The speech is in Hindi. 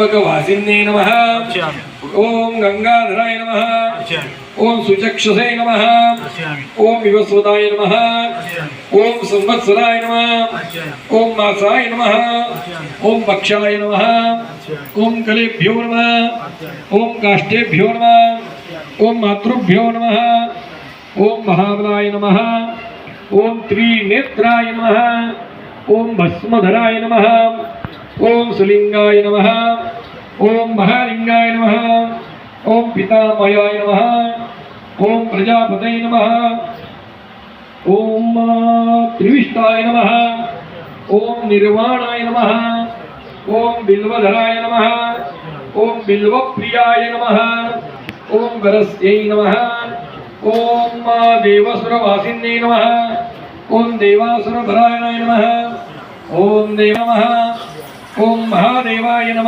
वासिन्ये नमः। ओम गंगाधराय नमः। ओम सुचक्षुषे नमः। ओम विवस्वताय नमः। ओम संवत्सराय नमः। ओम मासाय नमः। ओम पक्षाय नमः। ओम कलेभ्यो नमः। ओम काष्ठेभ्यो नमः। ओम मातृभ्यो नमः। ओम महाबलाय नमः। ओम त्रिनेत्राय नमः। ओम भस्मधराय नमः। ओम सुलिंगाय नमः। ओम महालिंगाय नमः। ओम पितामहाय नमः। ओम प्रजापतये नमः। ओम त्रिविष्टाय नमः। ओम निर्वाणाय नमः। ओम बिल्वधराय नमः। ओम बिल्वप्रियाय नमः। ओम वरस्यै नमः। ओम देवसुरवासिन्ये नमः। ओम देवासुरभराय नमः। ओम देव नमः। ओम महादेवाय नमः।